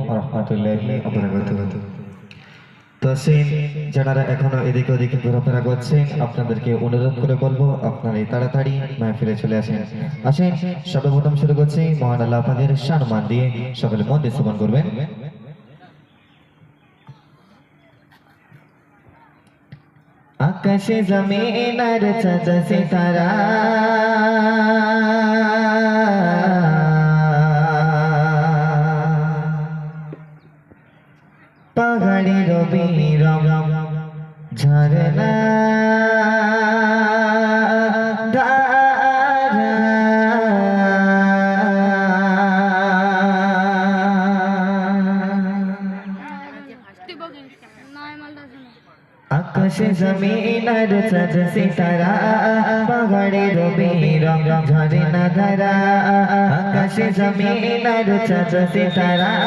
ওয়া রাহমাতুল্লাহি ওয়া বারাকাতুহু। তো সেই যারা এখনো এদিকে ওদিকে ঘোরাফেরা করছেন আপনাদেরকে অনুরোধ করে বলবো আপনারা তাড়াতাড়ি মাহফিলে চলে আসেন। আসেন সর্বপ্রথম শুরু করছি মহান আল্লাহ পাকের সম্মান দিয়ে, সকলে মন দিয়ে শ্রবণ করবেন। আকাশে জমিন আর চাঁদ সিতারা পাহাড়ি রবি রম ঝরনা ধারা আকাশে জমিন আর চাঁদ সিতারা পাহাড়ে রবি রম ঝরনা ধারা আকাশে জমিন আর চাঁদ সিতারা